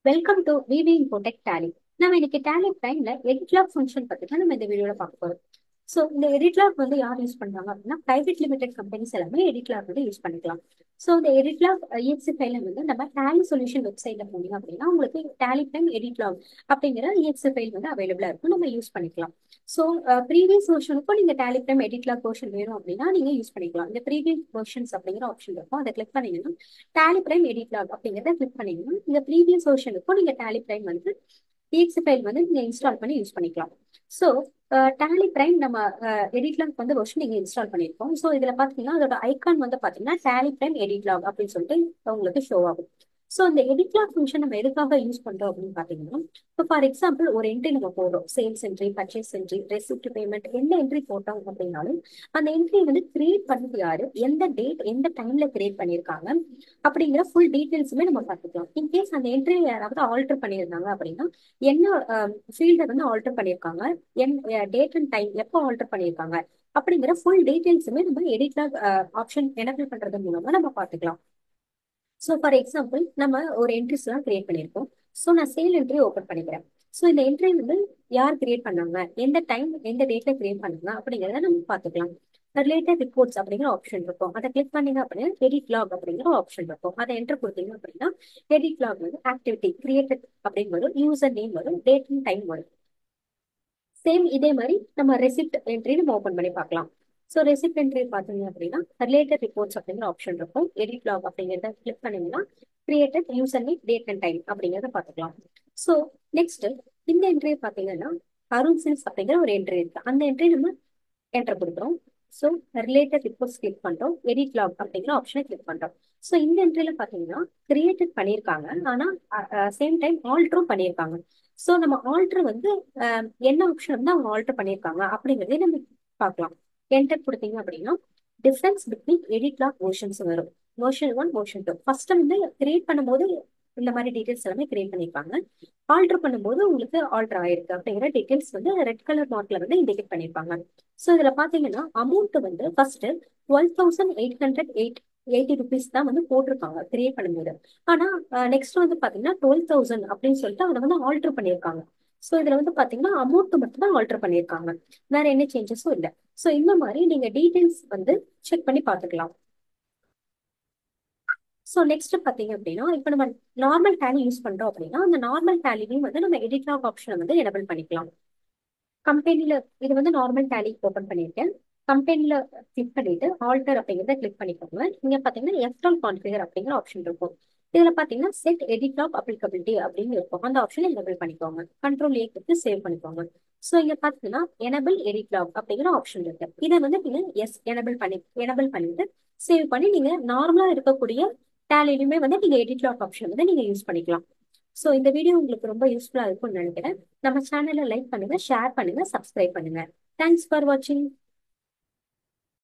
Welcome to VV Infotech Tally. நம்ம இன்னைக்கு tally டைம்ல எடிட்லாக் ஃபங்க்ஷன் பத்தி தான் நம்ம இந்த வீடியோல பார்க்க போறோம். ஸோ இந்த எடிட்லாக் வந்து யார் யூஸ் பண்றாங்க அப்படின்னா பிரைவேட் லிமிடெட் கம்பெனிஸ் எல்லாமே எடிட்லாக் வந்து யூஸ் பண்ணிக்கலாம். ஸோ இந்த எடிட்லாக் இஎக்ஸி ஃபைல வந்து நம்ம டேலி சொல்யூஷன் வெப்சைட்ல போனீங்க அப்படின்னா உங்களுக்கு டேலி டைம் எடிட்லாக் அப்படிங்கிற இஎக்ஸி ஃபைல் வந்து அவைலபிளா இருக்கும், நம்ம யூஸ் பண்ணிக்கலாம். ஸோ ப்ரீவியஸ் வெர்ஷனுக்கும் நீங்க டேலி டைம் எடிட்லாக் வெர்ஷன் வேணும் அப்படின்னா நீங்க யூஸ் பண்ணிக்கலாம். இந்த ப்ரீவியஸ் வெர்ஷன்ஸ் அப்படிங்கிற ஆப்ஷன் இருக்கும், அதை கிளிக் பண்ணீங்கன்னா டேலி பிரைம் எடிட் லாக் அப்படிங்கிறத கிளிக் பண்ணீங்கன்னா இந்த ப்ரீவியஸ் வெர்ஷனுக்கும் நீங்க டேலி பிரைம் வந்து exe ஃபைல் வந்து நீங்க இன்ஸ்டால் பண்ணி யூஸ் பண்ணிக்கலாம். ஸோ டேலி பிரைம் நம்ம எடிட் லாக் வந்து வெர்ஷன் நீங்க இன்ஸ்டால் பண்ணிருக்கோம். ஸோ இதுல பாத்தீங்கன்னா அதோட ஐகான் வந்து பாத்தீங்கன்னா டேலி பிரைம் எடிட் லாக் அப்படின்னு சொல்லிட்டு உங்களுக்கு ஷோ ஆகும். ஸோ இந்த எடிட் லாக் ஃபங்க்ஷன் நம்ம எதுக்காக யூஸ் பண்றோம் அப்படின்னு பாத்தீங்கன்னா, இப்போ ஃபார் எக்ஸாம்பிள் ஒரு என்ட்ரி நம்ம போடுறோம், sales entry, purchase entry, receipt payment, எந்த என்ட்ரி போட்டோம் அப்படின்னாலும் அந்த என்ட்ரி வந்து கிரியேட் பண்ணது யாரு, எந்த டேட் எந்த டைம்ல கிரியேட் பண்ணியிருக்காங்க அப்படிங்கிற ஃபுல் டீடைல்ஸுமே நம்ம பார்த்துக்கலாம். இன்கேஸ் அந்த என்ட்ரி யாராவது ஆல்டர் பண்ணியிருந்தாங்க அப்படின்னா என்ன ஃபீல்டை வந்து ஆல்டர் பண்ணியிருக்காங்க, டேட் அண்ட் டைம் எப்போ ஆல்டர் பண்ணியிருக்காங்க அப்படிங்கிற ஃபுல் டீடைல்ஸுமே நம்ம எடிட் லாக் ஆப்ஷன் எனபிள் பண்றது மூலமா நம்ம பார்த்துக்கலாம். ஸோ ஃபார் எக்ஸாம்பிள் நம்ம ஒரு என்ட்ரிஸ் எல்லாம் கிரியேட் பண்ணியிருக்கோம். ஸோ நான் சேல் என்ட்ரி ஓப்பன் பண்ணிக்கிறேன். ஸோ இந்த என்ட்ரி வந்து யார் கிரியேட் பண்ணாங்க, எந்த டைம் எந்த டேட்ல கிரியேட் பண்ணாங்க அப்படிங்கிறத நம்ம பார்த்துக்கலாம். ரிலேட்டட் ரிப்போர்ட்ஸ் அப்படிங்கிற ஆப்ஷன் இருக்கும், அதை கிளிக் பண்ணீங்க அப்படின்னா எடிட் லாக் அப்படிங்கிற ஆப்ஷன் இருக்கும், அதை என்டர் கொடுத்தீங்க அப்படின்னா எடிட் லாக் வந்து ஆக்டிவிட்டி கிரியேட்டட் அப்படின்னு வரும், யூசர் நேம் வரும், டேட் அண்ட் டைம் வரும். சேம் இதே மாதிரி நம்ம ரெசிப்ட் என்ட்ரி நம்ம ஓப்பன் பண்ணி பார்க்கலாம். ஸோ ரெசிப்ட் என்ட்ரி பார்த்தீங்க அப்படின்னா ரிலேட்டட் ரிப்போர்ட்ஸ் அப்படிங்கிற ஆப்ஷன் இருக்கும், எடிட் லாக் அப்படிங்கிறத கிளிக் பண்ணீங்கன்னா created user name date and time அப்படிங்கிறத பார்த்துக்கலாம். ஸோ நெக்ஸ்ட் இந்த என்ட்ரி பார்த்தீங்கன்னா அருண் சில்ஸ் அப்படிங்கிற ஒரு என்ட்ரி இருக்கு, அந்த என்ட்ரி நம்ம என்டர் கொடுக்குறோம். ஸோ ரிலேட்டட் ரிப்போர்ட்ஸ் கிளிக் பண்றோம், எடிட் லாக் அப்படிங்கிற ஆப்ஷனை கிளிக் பண்றோம். ஸோ இந்த என்ட்ரியில பாத்தீங்கன்னா கிரியேட்டட் பண்ணியிருக்காங்க, ஆனா சேம் டைம் ஆல்டரும் பண்ணியிருக்காங்க. ஸோ நம்ம ஆல்டர் வந்து என்ன ஆப்ஷன் வந்து அவங்க ஆல்டர் பண்ணியிருக்காங்க அப்படிங்கிறதே நம்ம பார்க்கலாம். என்டர் கொடுத்தீங்க அப்படின்னா difference between edit log versions வரும், வெர்ஷன் 1 வெர்ஷன் 2. ஃபர்ஸ்ட் வந்து கிரியேட் பண்ணும்போது இந்த மாதிரி டீடைல்ஸ் எல்லாமே கிரியேட் பண்ணியிருப்பாங்க, ஆல்டர் பண்ணும்போது உங்களுக்கு ஆல்டர் ஆயிருக்கு அப்படிங்கிற டீடைல்ஸ் வந்து ரெட் கலர் மார்க்ல வந்து இண்டிகேட் பண்ணியிருப்பாங்க. ஸோ இதுல பாத்தீங்கன்னா அமௌண்ட் வந்து ஃபர்ஸ்ட் 12,880 ருபீஸ் தான் வந்து போட்டிருக்காங்க கிரியேட் பண்ணும்போது. ஆனா நெக்ஸ்ட் வந்து பாத்தீங்கன்னா 12,000 அப்படின்னு சொல்லிட்டு அதை வந்து ஆல்டர் பண்ணியிருக்காங்க. ஸோ இதுல வந்து பாத்தீங்கன்னா அமௌண்ட் மட்டும் தான் ஆல்டர் பண்ணியிருக்காங்க, வேற என்ன சேஞ்சஸும் இல்லை. ஸோ இந்த மாதிரி நீங்க டீடைல்ஸ் வந்து செக் பண்ணி பார்த்துக்கலாம். ஸோ நெக்ஸ்ட் பாத்தீங்க அப்படின்னா இப்போ நம்ம நார்மல் டேலி யூஸ் பண்றோம் அப்படின்னா அந்த நார்மல் டேலிலையும் வந்து நம்ம எடிட் லாக் ஆப்ஷனை வந்து எனபிள் பண்ணிக்கலாம். கம்பெனில இது வந்து நார்மல் டேலி ஓபன் பண்ணிருக்கேன். கம்பெனில கிளிக் பண்ணிட்டு ஆல்டர் அப்படிங்கிறத கிளிக் பண்ணிக்கோங்க. இங்க பாத்தீங்கன்னா எக்ஸ்டர்னல் கான்ஃபிகர் அப்படிங்கிற ஆப்ஷன் இருக்கும். இதுல பாத்தீங்கன்னா செட் எடிட் லாக் அப்ளிகபிலிட்டி அப்படின்னு இருக்கும், அந்த ஆப்ஷனை எனபிள் பண்ணிக்கோங்க. கண்ட்ரோல் ஏ கொடுத்து சேவ் பண்ணிக்கோங்க. ஸோ இங்க பாத்தீங்கன்னா எனபிள் எடிட் லாக் அப்படிங்கிற ஆப்ஷன் இருக்கு, இதை வந்து நீங்க எஸ் எனபிள் பண்ணிட்டு சேவ் பண்ணி நீங்க நார்மலா இருக்கக்கூடிய டேலிலுமே வந்து நீங்க எடிட் லாக் ஆப்ஷன் வந்து நீங்க யூஸ் பண்ணிக்கலாம். ஸோ இந்த வீடியோ உங்களுக்கு ரொம்ப யூஸ்ஃபுல்லா இருக்கும்னு நினைக்கிறேன். நம்ம சேனலை லைக் பண்ணுங்க, ஷேர் பண்ணுங்க, சப்ஸ்கிரைப் பண்ணுங்க. தேங்க்ஸ் ஃபார் வாட்சிங்.